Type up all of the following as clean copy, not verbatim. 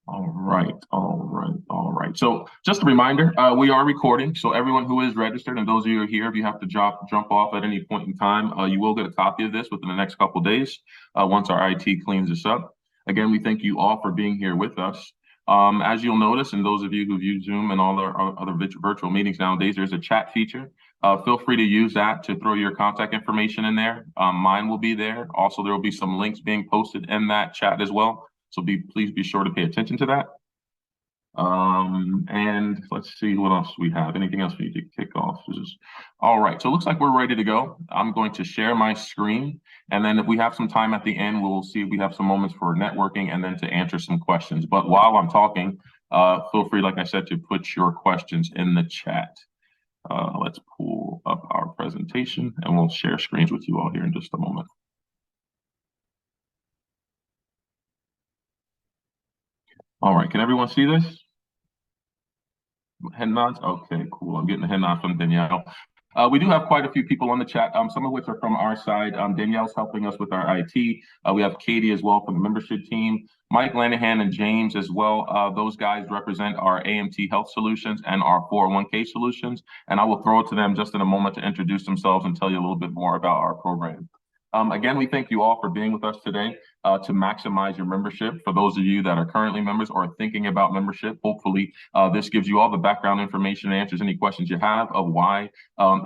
All right. So just a reminder, we are recording. So everyone who is registered and those of you who are here, if you have to jump off at any point in time, you will get a copy of this within the next couple of days once our IT cleans this up. Again, we thank you all for being here with us. As you'll notice, and those of you who've used Zoom and all our other virtual meetings nowadays, there's a chat feature. Feel free to use that to throw your contact information in there. Mine will be there. Also, there will be some links being posted in that chat as well. So please be sure to pay attention to that. And let's see what else we have. Anything else we need to kick off? All right. So it looks like we're ready to go. I'm going to share my screen. And then if we have some time at the end, we'll see if we have some moments for networking and then to answer some questions. But while I'm talking, feel free, like I said, to put your questions in the chat. Let's pull up our presentation and we'll share screens with you all here in just a moment. All right, can everyone see this? Head nods? Okay, cool. I'm getting a head nod from Danielle. We do have quite a few people on the chat, some of which are from our side. Danielle's helping us with our IT. We have Katie as well from the membership team. Mike Lanahan and James as well. Those guys represent our AMT Health Solutions and our 401k solutions. And I will throw it to them just in a moment to introduce themselves and tell you a little bit more about our program. Again, we thank you all for being with us today to maximize your membership. For those of you that are currently members or thinking about membership, hopefully this gives you all the background information and answers any questions you have of why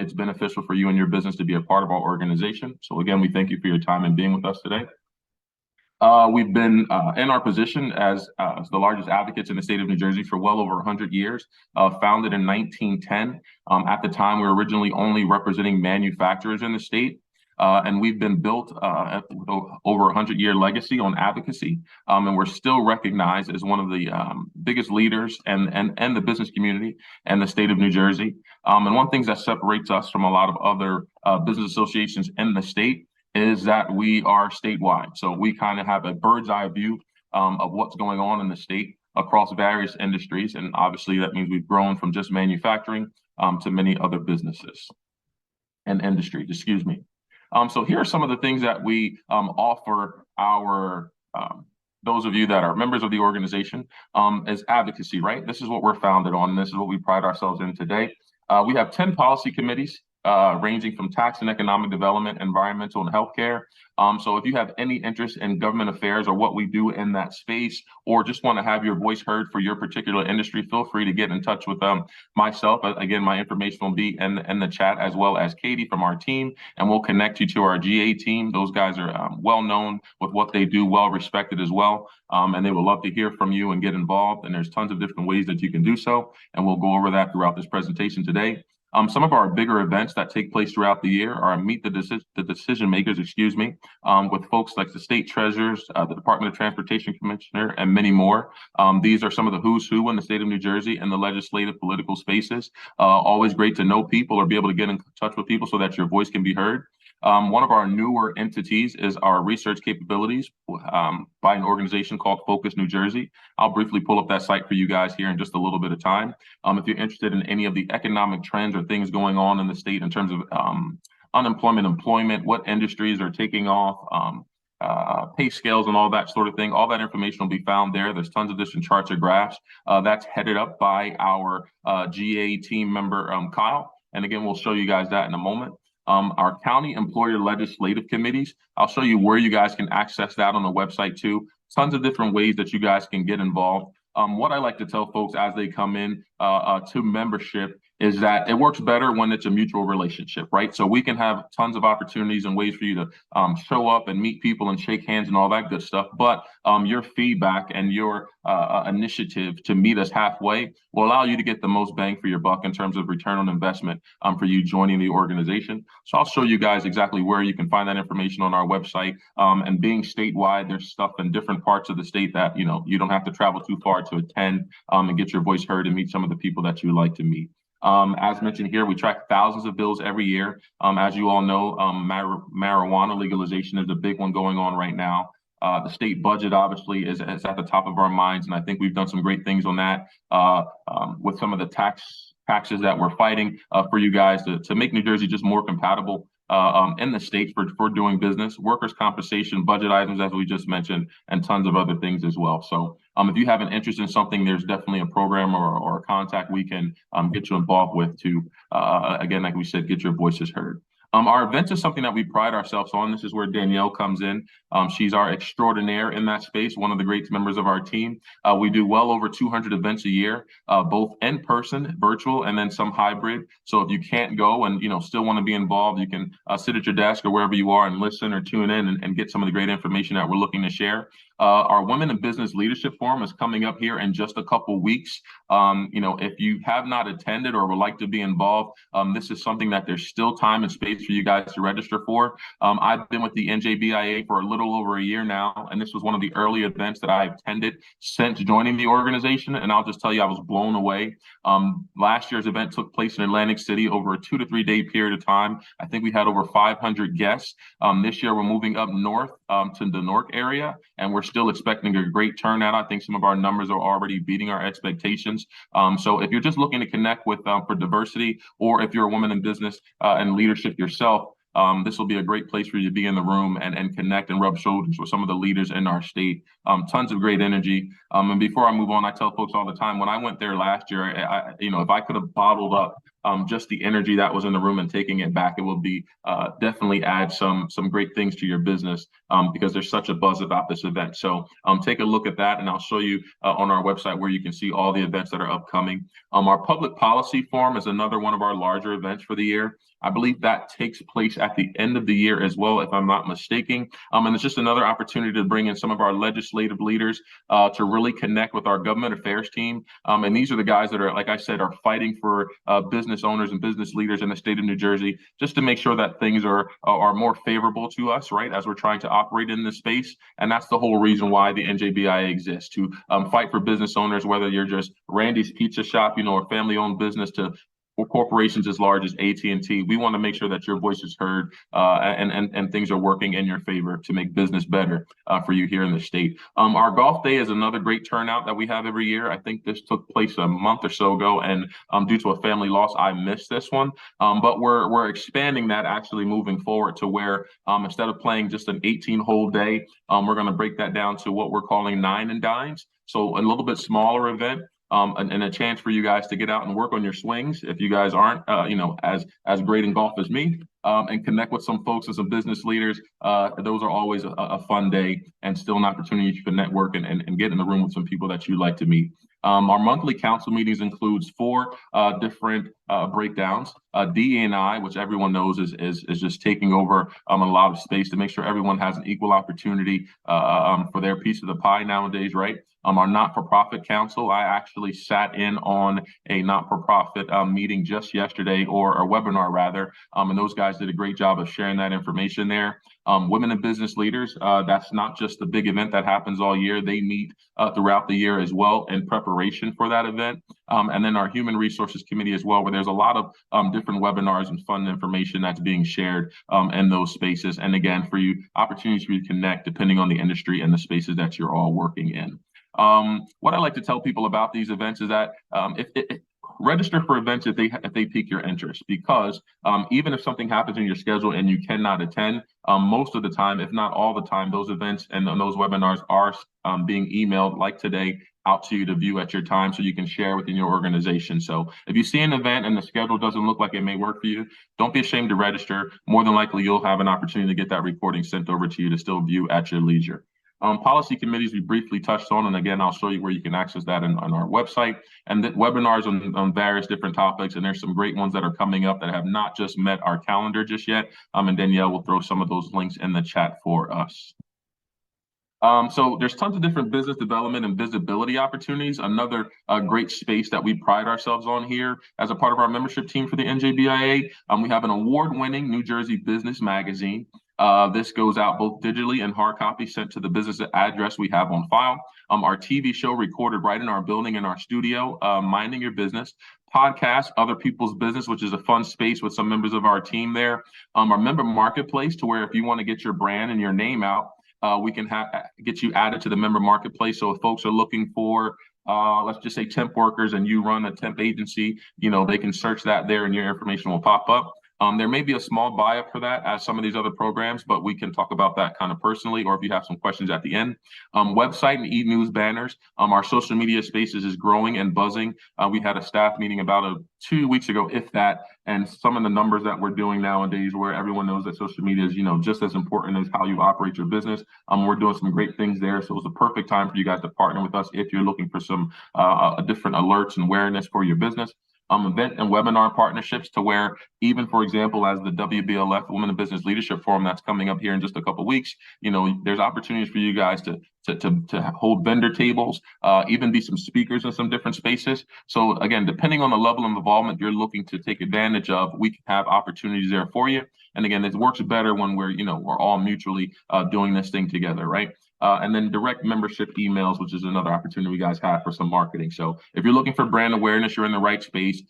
it's beneficial for you and your business to be a part of our organization. So again, we thank you for your time and being with us today. We've been in our position as the largest advocates in the state of New Jersey for well over 100 years, founded in 1910. At the time, we were originally only representing manufacturers in the state. And we've been built over a 100-year legacy on advocacy, and we're still recognized as one of the biggest leaders and the business community in the state of New Jersey. And one thing that separates us from a lot of other business associations in the state is that we are statewide. So we kind of have a bird's eye view of what's going on in the state across various industries. And obviously that means we've grown from just manufacturing to many other businesses and industries, excuse me. So here are some of the things that we offer our those of you that are members of the organization as advocacy, right? This is what we're founded on. And this is what we pride ourselves in today. We have 10 policy committees ranging from tax and economic development, environmental and healthcare. So if you have any interest in government affairs or what we do in that space, or just want to have your voice heard for your particular industry, feel free to get in touch with myself. Again, my information will be in the chat, as well as Katie from our team, and we'll connect you to our GA team. Those guys are well known with what they do, well respected as well. And they would love to hear from you and get involved. And there's tons of different ways that you can do so. And we'll go over that throughout this presentation today. Some of our bigger events that take place throughout the year are Meet the Decision Makers, with folks like the state treasurers, the Department of Transportation Commissioner, and many more. These are some of the who's who in the state of New Jersey and the legislative political spaces. Always great to know people or be able to get in touch with people so that your voice can be heard. One of our newer entities is our research capabilities by an organization called Focus New Jersey. I'll briefly pull up that site for you guys here in just a little bit of time. If you're interested in any of the economic trends or things going on in the state in terms of unemployment, employment, what industries are taking off, pay scales and all that sort of thing, all that information will be found there. There's tons of different charts or graphs. That's headed up by our GA team member, Kyle. And again, we'll show you guys that in a moment. Our county employer legislative committees, I'll show you where you guys can access that on the website too. Tons of different ways that you guys can get involved. What I like to tell folks as they come in to membership is that it works better when it's a mutual relationship, right? So we can have tons of opportunities and ways for you to show up and meet people and shake hands and all that good stuff. But your feedback and your initiative to meet us halfway will allow you to get the most bang for your buck in terms of return on investment for you joining the organization. So I'll show you guys exactly where you can find that information on our website. And being statewide, there's stuff in different parts of the state that, you don't have to travel too far to attend and get your voice heard and meet some of the people that you like to meet. As mentioned here, we track thousands of bills every year. As you all know, marijuana legalization is a big one going on right now. The state budget obviously is at the top of our minds, and I think we've done some great things on that with some of the taxes that we're fighting for you guys to make New Jersey just more compatible in the state for doing business, workers' compensation, budget items, as we just mentioned, and tons of other things as well. So if you have an interest in something, there's definitely a program or a contact we can get you involved with to, again, like we said, get your voices heard. Our events is something that we pride ourselves on. This is where Danielle comes in. She's our extraordinaire in that space, one of the great members of our team. We do well over 200 events a year, both in person, virtual, and then some hybrid. So if you can't go and still want to be involved, you can sit at your desk or wherever you are and listen or tune in and get some of the great information that we're looking to share. Our Women in Business Leadership Forum is coming up here in just a couple weeks. If you have not attended or would like to be involved, this is something that there's still time and space for you guys to register for. I've been with the NJBIA for a little over a year now, and this was one of the early events that I attended since joining the organization, and I'll just tell you, I was blown away. Last year's event took place in Atlantic City over a 2 to 3 day period of time. I think we had over 500 guests. This year, we're moving up north to the Newark area, and we're still expecting a great turnout. I think some of our numbers are already beating our expectations. So if you're just looking to connect with for diversity, or if you're a woman in business and leadership yourself, this will be a great place for you to be in the room and connect and rub shoulders with some of the leaders in our state. Tons of great energy. And before I move on, I tell folks all the time, when I went there last year, if I could have bottled up just the energy that was in the room and taking it back, it will be definitely add some great things to your business because there's such a buzz about this event. So take a look at that, and I'll show you on our website where you can see all the events that are upcoming. Our Public Policy Forum is another one of our larger events for the year. I believe that takes place at the end of the year as well, if I'm not mistaken. And it's just another opportunity to bring in some of our legislative leaders to really connect with our government affairs team. And these are the guys that are, like I said, are fighting for business owners and business leaders in the state of New Jersey, just to make sure that things are more favorable to us, right, as we're trying to operate in this space. And that's the whole reason why the NJBIA exists, to fight for business owners, whether you're just Randy's Pizza Shop, or a family-owned business, to or corporations as large as AT&T. We want to make sure that your voice is heard and things are working in your favor to make business better for you here in the state. Our golf day is another great turnout that we have every year. I think this took place a month or so ago, and due to a family loss, I missed this one. But we're expanding that, actually moving forward to where instead of playing just an 18-hole day, we're going to break that down to what we're calling 9 and dines. So a little bit smaller event. And a chance for you guys to get out and work on your swings if you guys aren't, as great in golf as me, and connect with some folks and some business leaders. Those are always a fun day and still an opportunity to network and get in the room with some people that you like to meet. Our monthly council meetings includes 4 different breakdowns. DE&I, which everyone knows is just taking over a lot of space to make sure everyone has an equal opportunity for their piece of the pie nowadays, right? Our not-for-profit council, I actually sat in on a not-for-profit meeting just yesterday, or a webinar rather, and those guys did a great job of sharing that information there. Women in Business Leaders, that's not just the big event that happens all year. They meet throughout the year as well in preparation for that event. And then our Human Resources Committee as well, where there's a lot of different webinars and fun information that's being shared in those spaces. And again, for you, opportunities for you to connect depending on the industry and the spaces that you're all working in. What I like to tell people about these events is that register for events if they pique your interest, because even if something happens in your schedule and you cannot attend, most of the time, if not all the time, those events and those webinars are being emailed, like today, out to you to view at your time so you can share within your organization. So if you see an event and the schedule doesn't look like it may work for you, don't be ashamed to register. More than likely, you'll have an opportunity to get that recording sent over to you to still view at your leisure. Policy committees we briefly touched on, and again, I'll show you where you can access that on our website, and webinars on various different topics, and there's some great ones that are coming up that have not just met our calendar just yet, and Danielle will throw some of those links in the chat for us. So there's tons of different business development and visibility opportunities. Another great space that we pride ourselves on here as a part of our membership team for the NJBIA. We have an award-winning New Jersey business magazine. This goes out both digitally and hard copy, sent to the business address we have on file. Our TV show recorded right in our building, in our studio, Minding Your Business. Podcast, Other People's Business, which is a fun space with some members of our team there. Our member marketplace, to where if you want to get your brand and your name out, we can get you added to the member marketplace. So if folks are looking for, let's just say, temp workers, and you run a temp agency, they can search that there and your information will pop up. There may be a small buy-up for that as some of these other programs, but we can talk about that kind of personally, or if you have some questions at the end. Website and e-news banners. Our social media spaces is growing and buzzing. We had a staff meeting about 2 weeks ago, if that, and some of the numbers that we're doing nowadays, where everyone knows that social media is, just as important as how you operate your business. We're doing some great things there, so it was a perfect time for you guys to partner with us if you're looking for some different alerts and awareness for your business. Event and webinar partnerships, to where even, for example, as the WBLF Women in Business Leadership Forum that's coming up here in just a couple of weeks, there's opportunities for you guys to hold vendor tables, even be some speakers in some different spaces. So again, depending on the level of involvement you're looking to take advantage of, we can have opportunities there for you. And again, it works better when we're all mutually doing this thing together, right? And then direct membership emails, which is another opportunity we guys have for some marketing. So if you're looking for brand awareness, you're in the right space.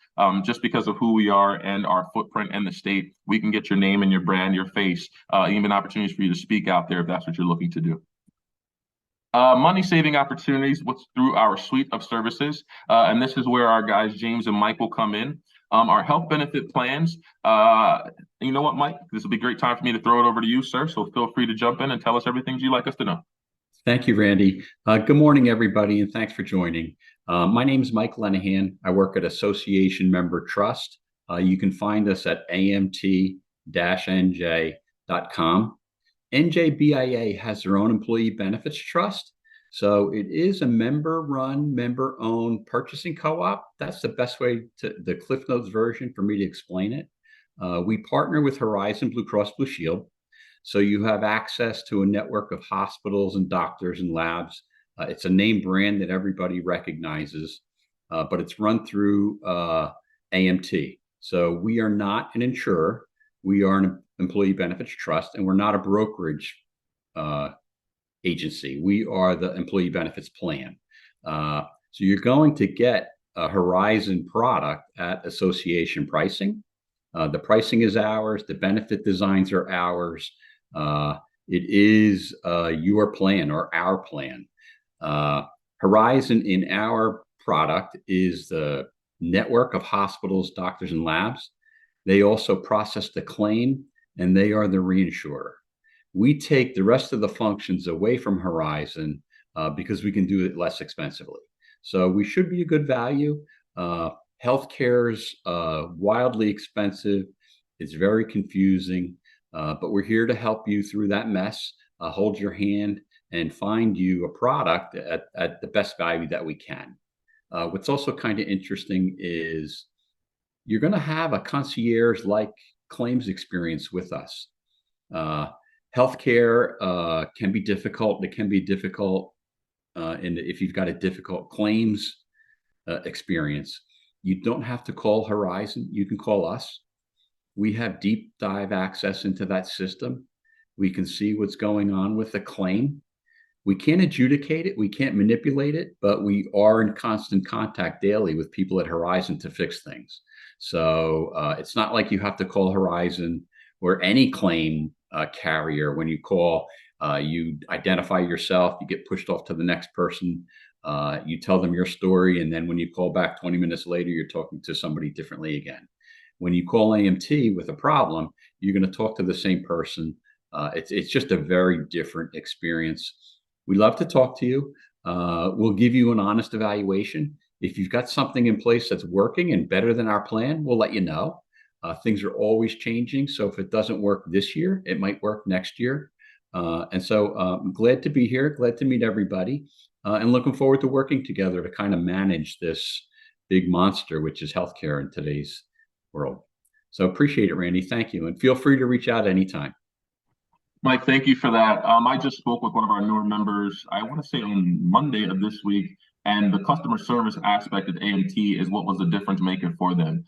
Just because of who we are and our footprint in the state, we can get your name and your brand, your face, even opportunities for you to speak out there if that's what you're looking to do. Money saving opportunities through our suite of services. And this is where our guys, James and Mike, will come in. Our health benefit plans. You know what, Mike? This will be a great time for me to throw it over to you, sir. So feel free to jump in and tell us everything you'd like us to know. Thank you, Randy. Good morning, everybody, and thanks for joining. My name is Mike Lenahan. I work at Association Member Trust. You can find us at amt-nj.com. NJBIA has their own employee benefits trust. So it is a member-run, member-owned purchasing co-op. That's the best way the Cliff Notes version for me to explain it. We partner with Horizon Blue Cross Blue Shield. So you have access to a network of hospitals and doctors and labs. It's a name brand that everybody recognizes, but it's run through AMT. So we are not an insurer. We are an employee benefits trust, and we're not a brokerage agency. We are the employee benefits plan. So you're going to get a Horizon product at association pricing. The pricing is ours. The benefit designs are ours. It is your plan or our plan. Horizon in our product is the network of hospitals, doctors, and labs. They also process the claim, and they are the reinsurer. We take the rest of the functions away from Horizon because we can do it less expensively. So we should be a good value. Healthcare's wildly expensive. It's very confusing. But we're here to help you through that mess, hold your hand, and find you a product at the best value that we can. What's also kind of interesting is you're going to have a concierge-like claims experience with us. Healthcare can be difficult. It can be difficult if you've got a difficult claims experience. You don't have to call Horizon. You can call us. We have deep dive access into that system. We can see what's going on with the claim. We can't adjudicate it. We can't manipulate it, but we are in constant contact daily with people at Horizon to fix things. So it's not like you have to call Horizon or any claim carrier. When you call, you identify yourself, you get pushed off to the next person. You tell them your story. And then when you call back 20 minutes later, you're talking to somebody differently again. When you call AMT with a problem, you're going to talk to the same person. It's just a very different experience. We love to talk to you. We'll give you an honest evaluation. If you've got something in place that's working and better than our plan, we'll let you know. Things are always changing. So if it doesn't work this year, it might work next year. And so I'm glad to be here, glad to meet everybody, and looking forward to working together to kind of manage this big monster, which is healthcare in today's world. So appreciate it, Randy. Thank you. And feel free to reach out anytime. Mike, thank you for that. I just spoke with one of our newer members, I want to say on Monday of this week, and the customer service aspect of AMT is what was the difference maker for them.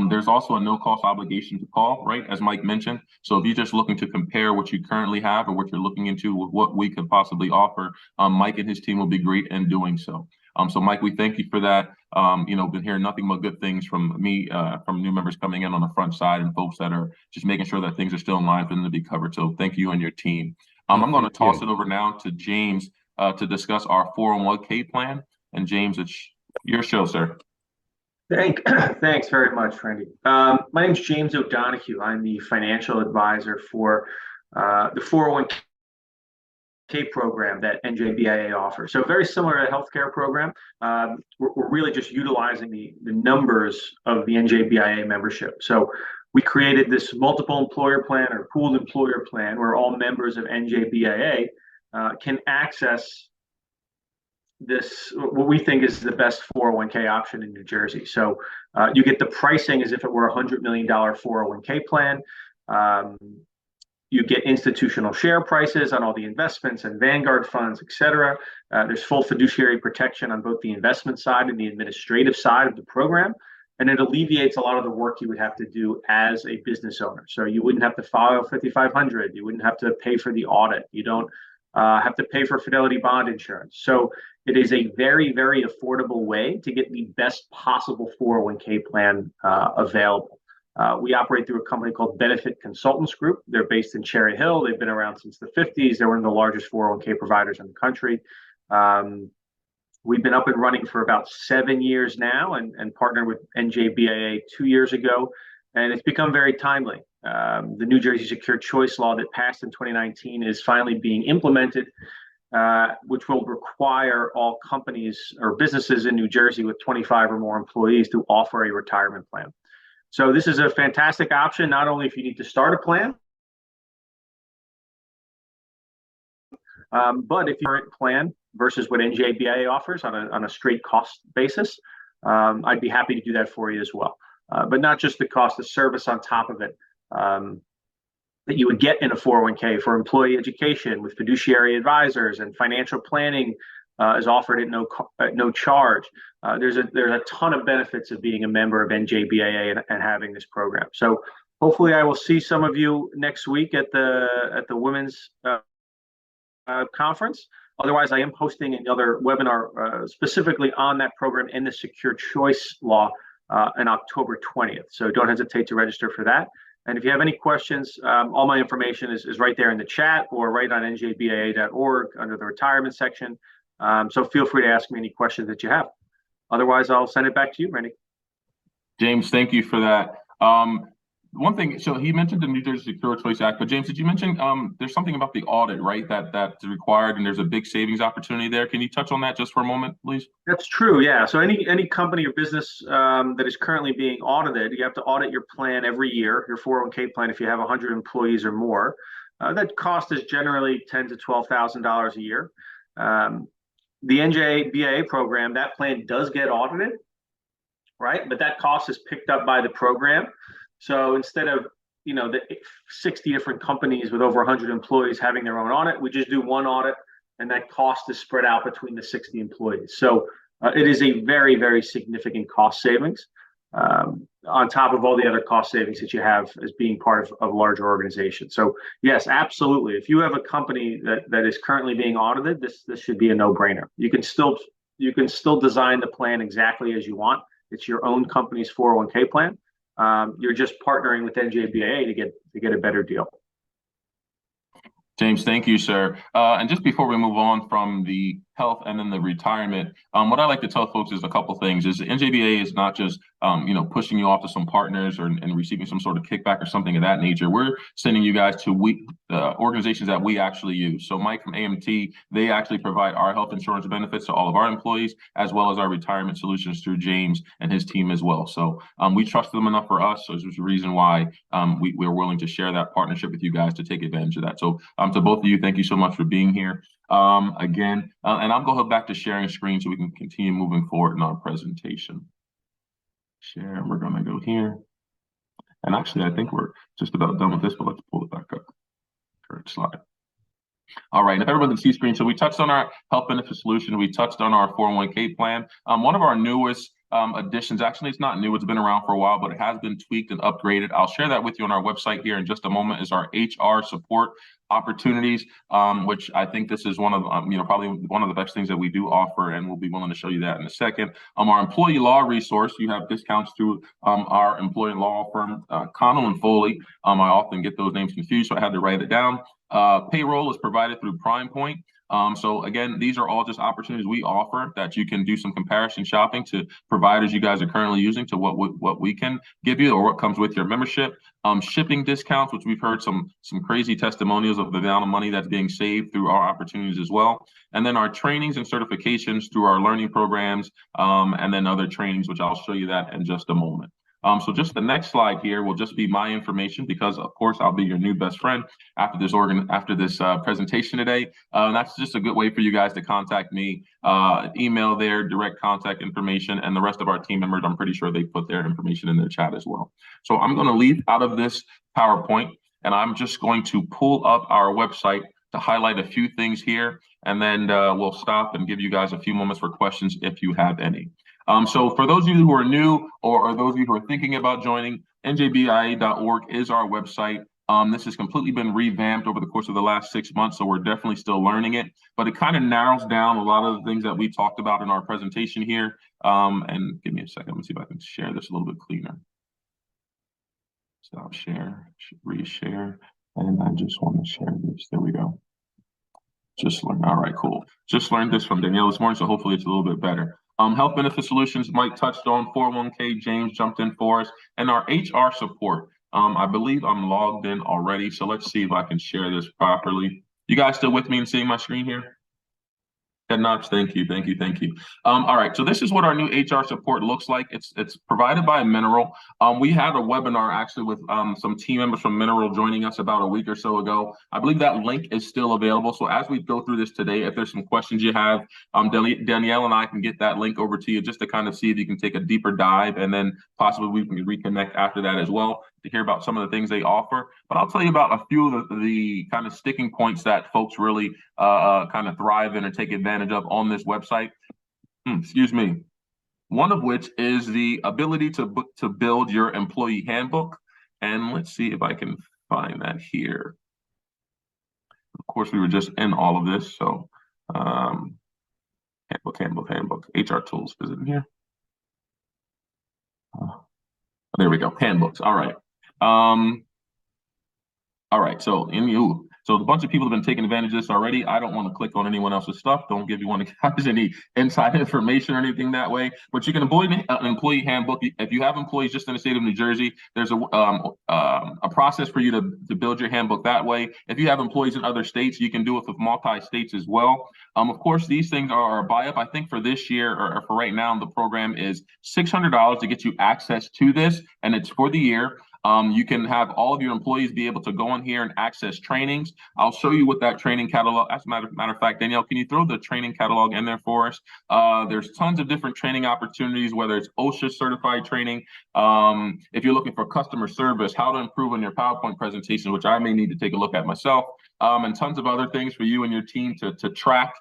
There's also a no-cost obligation to call, right, as Mike mentioned. So if you're just looking to compare what you currently have or what you're looking into with what we could possibly offer, Mike and his team will be great in doing so. So Mike, we thank you for that. Been hearing nothing but good things from me, from new members coming in on the front side and folks that are just making sure that things are still in line for them to be covered. So thank you and your team. I'm going to toss it over now to James to discuss our 401k plan. And James, it's your show, sir. Thanks very much, Randy. My name's James O'Donohue. I'm the financial advisor for the 401k program that NJBIA offers. So very similar to a healthcare program. We're really just utilizing the numbers of the NJBIA membership. So we created this multiple employer plan or pooled employer plan where all members of NJBIA can access this what we think is the best 401k option in New Jersey. So you get the pricing as if it were a $100 million 401k plan. You get institutional share prices on all the investments and Vanguard funds, et cetera. There's full fiduciary protection on both the investment side and the administrative side of the program. And it alleviates a lot of the work you would have to do as a business owner. So you wouldn't have to file 5,500. You wouldn't have to pay for the audit. You don't have to pay for Fidelity bond insurance. So it is a very, very affordable way to get the best possible 401k plan available. We operate through a company called Benefit Consultants Group. They're based in Cherry Hill. They've been around since the 50s. They're one of the largest 401k providers in the country. We've been up and running for about 7 years now and partnered with NJBIA 2 years ago. And it's become very timely. The New Jersey Secure Choice Law that passed in 2019 is finally being implemented, which will require all companies or businesses in New Jersey with 25 or more employees to offer a retirement plan. So this is a fantastic option, not only if you need to start a plan, but if your current plan versus what NJBIA offers on a straight cost basis, I'd be happy to do that for you as well. But not just the cost of service on top of it that you would get in a 401k for employee education with fiduciary advisors, and financial planning is offered at no charge. There's a ton of benefits of being a member of NJBIA and having this program. So hopefully I will see some of you next week at the women's conference. Otherwise, I am hosting another webinar specifically on that program and the Secure Choice Law on October 20th. So don't hesitate to register for that. And if you have any questions, all my information is right there in the chat or right on njbia.org under the retirement section. So feel free to ask me any questions that you have. Otherwise, I'll send it back to you, Randy. James, thank you for that. One thing, so he mentioned the New Jersey Secure Choice Act, but James, did you mention there's something about the audit, right, that's required, and there's a big savings opportunity there? Can you touch on that just for a moment, please? That's true, yeah. So any company or business that is currently being audited, you have to audit your plan every year, your 401k plan, if you have 100 employees or more. That cost is generally $10,000 to $12,000 a year. The NJBIA program, that plan does get audited, right? But that cost is picked up by the program. So instead of the 60 different companies with over 100 employees having their own audit, we just do one audit, and that cost is spread out between the 60 employees. So it is a very, very significant cost savings on top of all the other cost savings that you have as being part of a larger organization. So yes, absolutely. If you have a company that is currently being audited, this should be a no-brainer. You can still design the plan exactly as you want. It's your own company's 401k plan. You're just partnering with NJBIA to get a better deal. James, thank you, sir. And just before we move on from the health and then the retirement, what I like to tell folks is a couple things. Is the NJBIA is not just pushing you off to some partners and receiving some sort of kickback or something of that nature. We're sending you guys to organizations that we actually use. So Mike from AMT, they actually provide our health insurance benefits to all of our employees, as well as our retirement solutions through James and his team as well. So we trust them enough for us. So there's a reason why we're willing to share that partnership with you guys to take advantage of that. So to both of you, thank you so much for being here again. And I'll go back to sharing screen so we can continue moving forward in our presentation. Share, and we're going to go here. And actually, I think we're just about done with this, but let's pull it back up. Current slide. All right, and if everybody can see screen, so we touched on our health benefit solution. We touched on our 401k plan. One of our newest additions, actually, it's not new, it's been around for a while, but it has been tweaked and upgraded. I'll share that with you on our website here in just a moment, is our HR support opportunities, which I think this is one of probably one of the best things that we do offer, and we'll be willing to show you that in a second. Our employee law resource, you have discounts through our employee law firm, Connell and Foley. I often get those names confused, so I had to write it down. Payroll is provided through Prime Point. So again, these are all just opportunities we offer that you can do some comparison shopping to providers you guys are currently using to what we can give you or what comes with your membership. Shipping discounts, which we've heard some crazy testimonials of the amount of money that's being saved through our opportunities as well. And then our trainings and certifications through our learning programs, and then other trainings, which I'll show you that in just a moment. So just the next slide here will just be my information because, of course, I'll be your new best friend after this presentation today. That's just a good way for you guys to contact me. Email there, direct contact information, and the rest of our team members, I'm pretty sure they put their information in their chat as well. So I'm going to leave out of this PowerPoint, and I'm just going to pull up our website to highlight a few things here, and then we'll stop and give you guys a few moments for questions if you have any. So for those of you who are new or those of you who are thinking about joining, njbia.org is our website. This has completely been revamped over the course of the last 6 months, so we're definitely still learning it, but it kind of narrows down a lot of the things that we talked about in our presentation here. And give me a second, let me see if I can share this a little bit cleaner. Stop share, reshare, and I just want to share this. There we go. Just learned. All right, cool. Just learned this from Danielle this morning, so hopefully it's a little bit better. Health benefit solutions, Mike touched on. 401k, James jumped in for us, and our HR support. I believe I'm logged in already, so let's see if I can share this properly. You guys still with me and seeing my screen here? Head nods, thank you. All right, so this is what our new HR support looks like. It's provided by Mineral. We had a webinar actually with some team members from Mineral joining us about a week or so ago. I believe that link is still available. So as we go through this today, if there's some questions you have, Danielle and I can get that link over to you just to kind of see if you can take a deeper dive, and then possibly we can reconnect after that as well to hear about some of the things they offer. But I'll tell you about a few of the kind of sticking points that folks really kind of thrive in and take advantage of on this website. Excuse me. One of which is the ability to build your employee handbook. And let's see if I can find that here. Of course, we were just in all of this. So handbook, HR tools, is it in here? There we go, handbooks, all right. All right, so a bunch of people have been taking advantage of this already. I don't want to click on anyone else's stuff. Don't give you one of guys any inside information or anything that way. But you can avoid an employee handbook. If you have employees just in the state of New Jersey, there's a process for you to build your handbook that way. If you have employees in other states, you can do it with multi-states as well. Of course, these things are a buy-up. I think for this year or for right now, the program is $600 to get you access to this, and it's for the year. You can have all of your employees be able to go in here and access trainings. I'll show you what that training catalog, as a matter of fact, Danielle, can you throw the training catalog in there for us? There's tons of different training opportunities, whether it's OSHA certified training, if you're looking for customer service, how to improve on your PowerPoint presentation, which I may need to take a look at myself, and tons of other things for you and your team to track,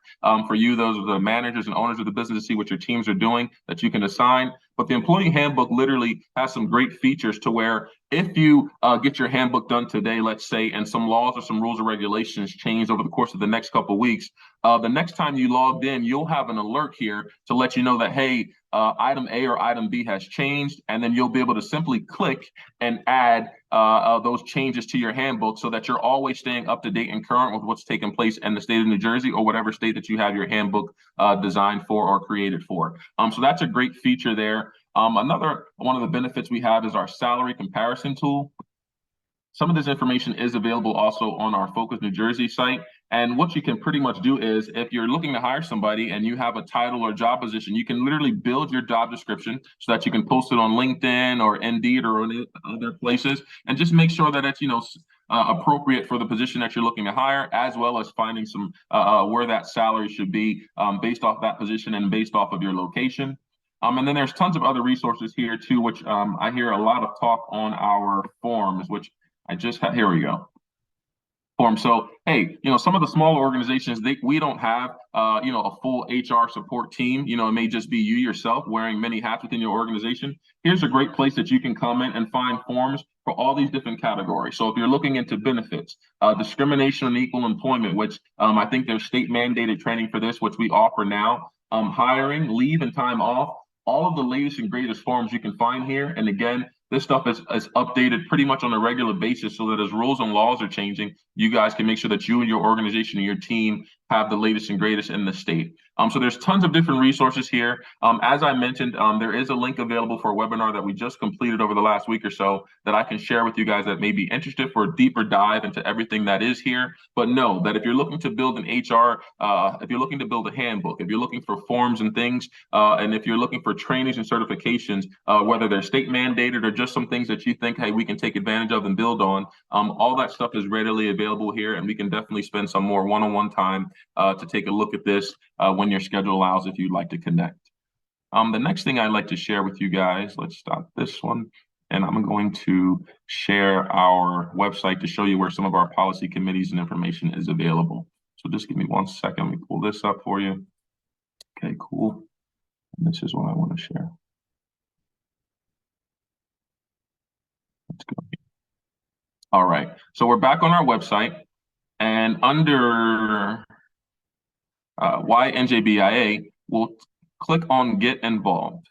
for you, those are the managers and owners of the business, to see what your teams are doing that you can assign. But the employee handbook literally has some great features to where if you get your handbook done today, let's say, and some laws or some rules or regulations change over the course of the next couple of weeks, the next time you logged in, you'll have an alert here to let you know that, hey, item A or item B has changed, and then you'll be able to simply click and add those changes to your handbook so that you're always staying up to date and current with what's taking place in the state of New Jersey or whatever state that you have your handbook designed for or created for. So that's a great feature there. Another one of the benefits we have is our salary comparison tool. Some of this information is available also on our Focus New Jersey site. And what you can pretty much do is, if you're looking to hire somebody and you have a title or job position, you can literally build your job description so that you can post it on LinkedIn or Indeed or other places, and just make sure that it's appropriate for the position that you're looking to hire, as well as finding some where that salary should be based off that position and based off of your location. And then there's tons of other resources here too, which I hear a lot of talk on our forms, which I just had. Here we go. Forms. So, hey, some of the smaller organizations, we don't have, a full HR support team. It may just be you yourself wearing many hats within your organization. Here's a great place that you can come in and find forms for all these different categories. So if you're looking into benefits, discrimination and equal employment, which I think there's state mandated training for this, which we offer now, hiring, leave and time off, all of the latest and greatest forms you can find here. And again, this stuff is updated pretty much on a regular basis so that as rules and laws are changing, you guys can make sure that you and your organization and your team have the latest and greatest in the state. So there's tons of different resources here. As I mentioned, there is a link available for a webinar that we just completed over the last week or so that I can share with you guys that may be interested for a deeper dive into everything that is here. But know that if you're looking to build an HR, if you're looking to build a handbook, if you're looking for forms and things, and if you're looking for trainings and certifications, whether they're state mandated or just some things that you think, hey, we can take advantage of and build on, all that stuff is readily available here, and we can definitely spend some more one-on-one time to take a look at this when your schedule allows if you'd like to connect. The next thing I'd like to share with you guys, let's stop this one, and I'm going to share our website to show you where some of our policy committees and information is available. So just give me 1 second, let me pull this up for you. Okay, cool. And this is what I want to share. Let's go. All right, so we're back on our website, and under why NJBIA, we'll click on Get Involved.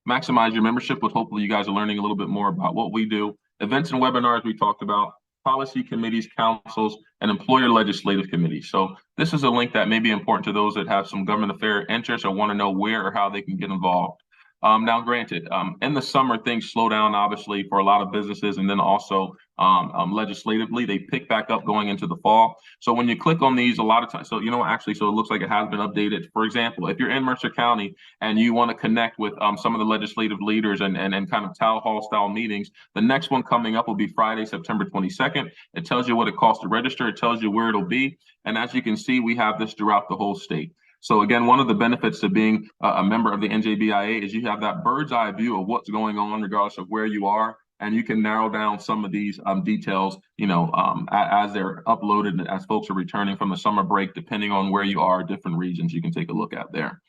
Maximize your membership, which hopefully you guys are learning a little bit more about what we do. Events and webinars we talked about, policy committees, councils, and employer legislative committees. So this is a link that may be important to those that have some government affair interests or want to know where or how they can get involved. Now, granted, in the summer, things slow down, obviously, for a lot of businesses, and then also legislatively, they pick back up going into the fall. So when you click on these, a lot of times, so actually, so it looks like it has been updated. For example, if you're in Mercer County and you want to connect with some of the legislative leaders and kind of town hall style meetings, the next one coming up will be Friday, September 22nd. It tells you what it costs to register. It tells you where it'll be. And as you can see, we have this throughout the whole state. So again, one of the benefits of being a member of the NJBIA is you have that bird's eye view of what's going on regardless of where you are, and you can narrow down some of these details, as they're uploaded and as folks are returning from the summer break, depending on where you are, different regions you can take a look at there.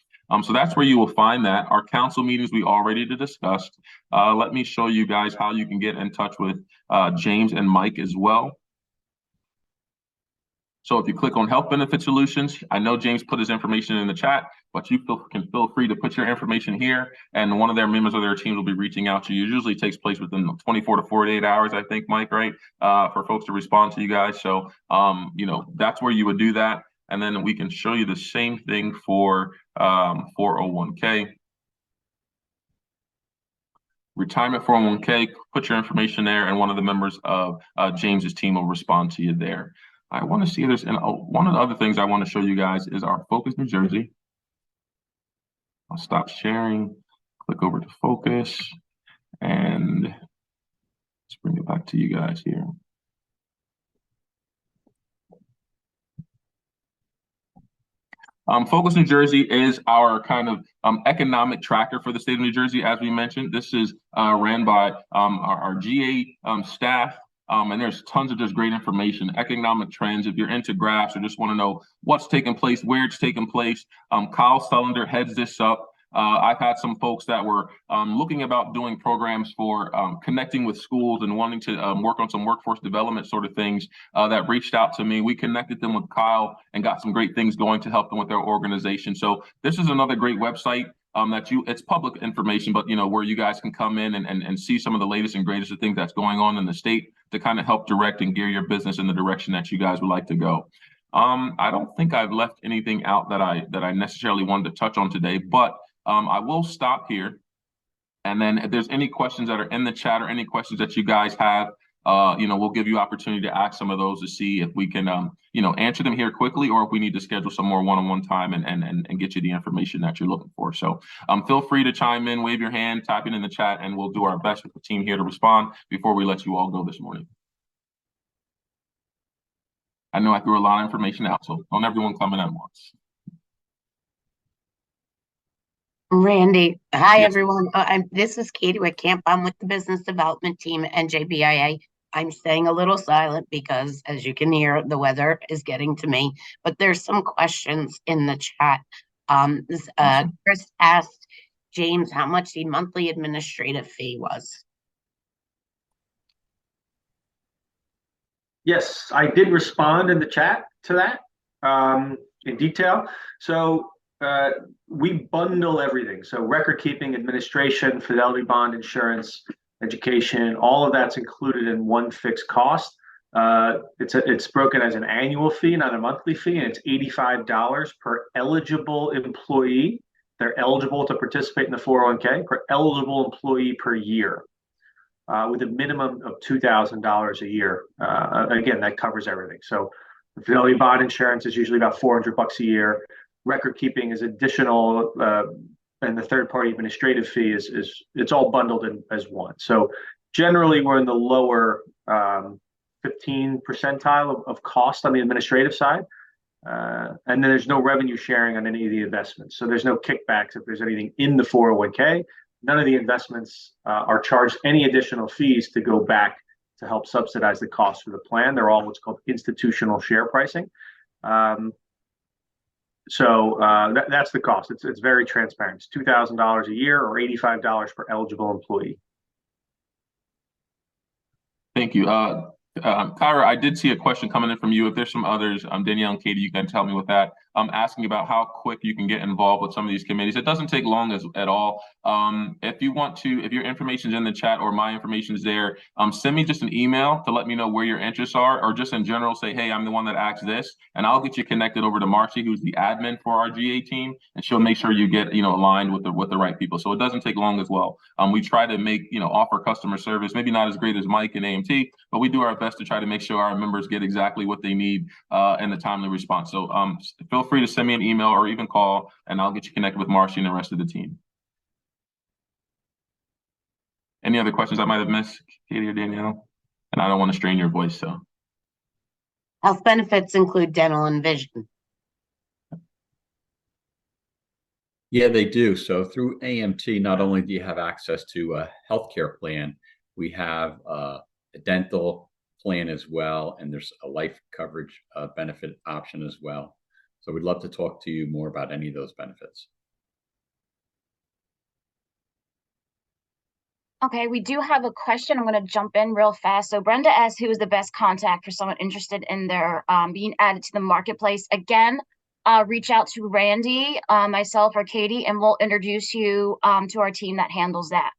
So that's where you will find that. Our council meetings we already discussed. Let me show you guys how you can get in touch with James and Mike as well. So if you click on Health Benefit Solutions, I know James put his information in the chat, but you can feel free to put your information here, and one of their members of their team will be reaching out to you. It usually takes place within 24 to 48 hours, I think, Mike, right? For folks to respond to you guys. So, that's where you would do that. And then we can show you the same thing for 401k. Retirement 401k, put your information there, and one of the members of James's team will respond to you there. I want to see this, and one of the other things I want to show you guys is our Focus New Jersey. I'll stop sharing, click over to Focus, and let's bring it back to you guys here. Focus New Jersey is our kind of economic tracker for the state of New Jersey. As we mentioned, this is ran by our GA staff. And there's tons of just great information, economic trends. If you're into graphs or just want to know what's taking place, where it's taking place, Kyle Sullender heads this up. I've had some folks that were looking about doing programs for connecting with schools and wanting to work on some workforce development sort of things that reached out to me. We connected them with Kyle and got some great things going to help them with their organization. So this is another great website. It's public information, but where you guys can come in and see some of the latest and greatest of things that's going on in the state to kind of help direct and gear your business in the direction that you guys would like to go. I don't think I've left anything out that I necessarily wanted to touch on today, but I will stop here. And then if there's any questions that are in the chat or any questions that you guys have, we'll give you opportunity to ask some of those to see if we can, answer them here quickly, or if we need to schedule some more one-on-one time and get you the information that you're looking for. So feel free to chime in, wave your hand, type it in the chat, and we'll do our best with the team here to respond before we let you all go this morning. I know I threw a lot of information out, so don't everyone come in at once. Randy, hi, Yes. everyone. This is Katie Whitcamp. I'm with the business development team at NJBIA. I'm staying a little silent because, as you can hear, the weather is getting to me. But there's some questions in the chat. Chris asked James how much the monthly administrative fee was. Yes, I did respond in the chat to that in detail. So we bundle everything. So record keeping, administration, fidelity bond, insurance, education, all of that's included in one fixed cost. It's broken as an annual fee, not a monthly fee, and it's $85 per eligible employee. They're eligible to participate in the 401k per eligible employee per year, with a minimum of $2,000 a year. Again, that covers everything. So Fidelity bond insurance is usually about $400 a year. Record keeping is additional, and the third party administrative fee is it's all bundled in as one. So generally, we're in the lower 15 percentile of cost on the administrative side. And then there's no revenue sharing on any of the investments. So there's no kickbacks if there's anything in the 401k. None of the investments are charged any additional fees to go back to help subsidize the cost for the plan. They're all what's called institutional share pricing. So that's the cost. It's very transparent. It's $2,000 a year or $85 per eligible employee. Thank you. Kyra, I did see a question coming in from you. If there's some others, Danielle and Katie, you can tell me with that. Asking about how quick you can get involved with some of these committees. It doesn't take long at all. If you want to, if your information is in the chat or my information is there, send me just an email to let me know where your interests are, or just in general say, hey, I'm the one that asked this, and I'll get you connected over to Marcy, who's the admin for our GA team, and she'll make sure you get aligned with the right people. So it doesn't take long as well. We try to make offer customer service, maybe not as great as Mike and AMT, but we do our best to try to make sure our members get exactly what they need and the timely response. So feel free to send me an email or even call, and I'll get you connected with Marcy and the rest of the team. Any other questions I might have missed, Katie or Danielle? And I don't want to strain your voice, so. Health benefits include dental and vision. Yeah, they do. So through AMT, not only do you have access to a healthcare plan, we have a dental plan as well, and there's a life coverage benefit option as well. So we'd love to talk to you more about any of those benefits. Okay, we do have a question. I'm going to jump in real fast. So Brenda asks, who is the best contact for someone interested in their being added to the marketplace? Again, reach out to Randy, myself, or Katie, and we'll introduce you to our team that handles that.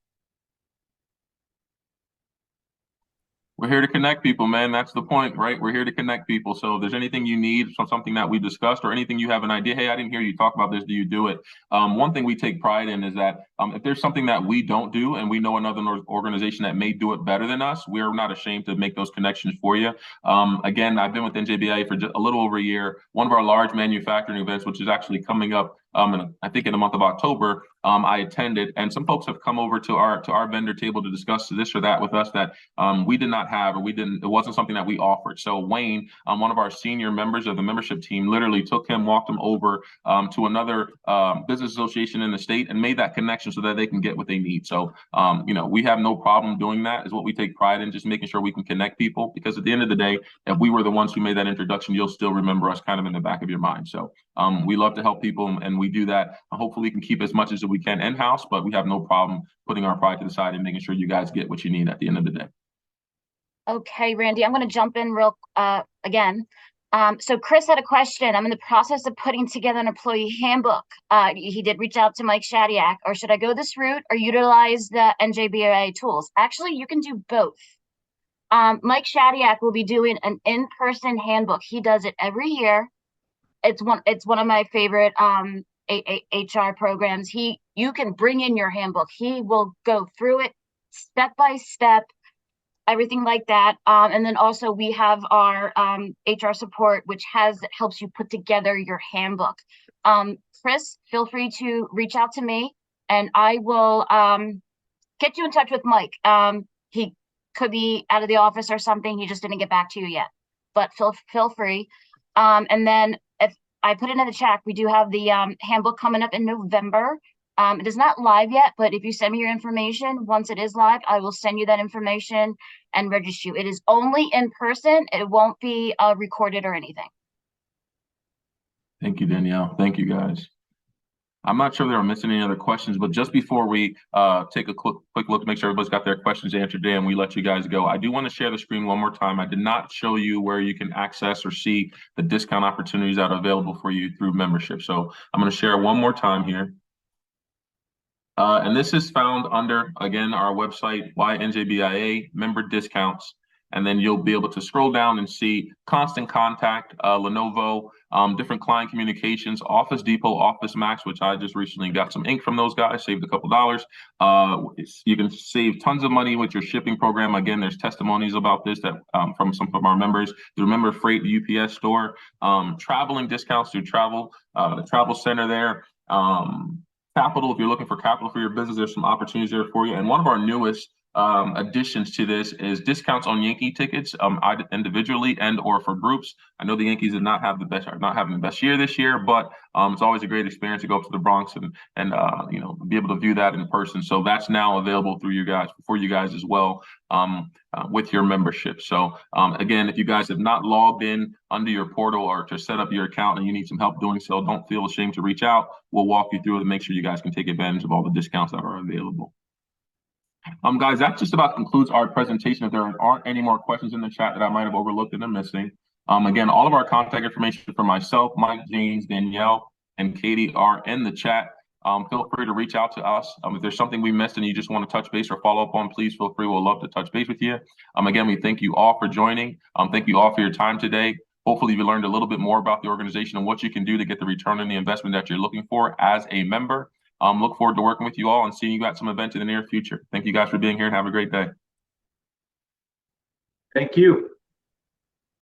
We're here to connect people, man. That's the point, right? We're here to connect people. So if there's anything you need from something that we discussed, or anything you have an idea, hey, I didn't hear you talk about this, do you do it? One thing we take pride in is that if there's something that we don't do and we know another organization that may do it better than us, we're not ashamed to make those connections for you. Again, I've been with NJBIA for just a little over a year. One of our large manufacturing events, which is actually coming up I think in the month of October, I attended, and some folks have come over to our vendor table to discuss this or that with us that we did not have, or it wasn't something that we offered. So Wayne, one of our senior members of the membership team, literally walked him over to another business association in the state and made that connection so that they can get what they need. So we have no problem doing that. Is what we take pride in, just making sure we can connect people, because at the end of the day, if we were the ones who made that introduction, you'll still remember us kind of in the back of your mind. So we love to help people, and we do that. Hopefully we can keep as much as we can in-house, but we have no problem putting our pride to the side and making sure you guys get what you need at the end of the day. Okay, Randy, I'm going to jump in again. So Chris had a question. I'm in the process of putting together an employee handbook. He did reach out to Mike Shadyac. Or should I go this route or utilize the NJBIA tools? Actually, you can do both. Mike Shadyac will be doing an in-person handbook. He does it every year. It's one of my favorite HR programs. You can bring in your handbook. He will go through it step by step, everything like that. And then also we have our HR support, which helps you put together your handbook. Chris, feel free to reach out to me, and I will get you in touch with Mike. He could be out of the office or something. He just didn't get back to you yet, but feel free. And then if I put it in the chat, we do have the handbook coming up in November. It is not live yet, but if you send me your information, once it is live, I will send you that information and register you. It is only in person. It won't be recorded or anything. Thank you, Danielle. Thank you, guys. I'm not sure if I'm missing any other questions, but just before we take a quick look to make sure everybody's got their questions answered today and we let you guys go, I do want to share the screen one more time. I did not show you where you can access or see the discount opportunities that are available for you through membership. So I'm going to share one more time here. And this is found under, again, our website, NJBIA, member discounts. And then you'll be able to scroll down and see Constant Contact, Lenovo, different client communications, Office Depot, Office Max, which I just recently got some ink from those guys, saved a couple dollars. You can save tons of money with your shipping program. Again, there's testimonies about this that from some of our members. The Remember Freight UPS store, traveling discounts through travel, the travel center there. Capital, if you're looking for capital for your business, there's some opportunities there for you. And one of our newest additions to this is discounts on Yankee tickets, either individually and or for groups. I know the Yankees are not having the best year this year, but it's always a great experience to go up to the Bronx and be able to view that in person. So that's now available for you guys as well with your membership. So again, if you guys have not logged in under your portal or to set up your account and you need some help doing so, don't feel ashamed to reach out. We'll walk you through it and make sure you guys can take advantage of all the discounts that are available. Guys, that just about concludes our presentation. If there aren't any more questions in the chat that I might have overlooked and missing, again, all of our contact information for myself, Mike, James, Danielle, and Katie are in the chat. Feel free to reach out to us. If there's something we missed and you just want to touch base or follow up on, please feel free. We'll love to touch base with you. Again, we thank you all for joining. Thank you all for your time today. Hopefully, you learned a little bit more about the organization and what you can do to get the return on the investment that you're looking for as a member. Look forward to working with you all and seeing you at some event in the near future. Thank you guys for being here and have a great day. Thank you.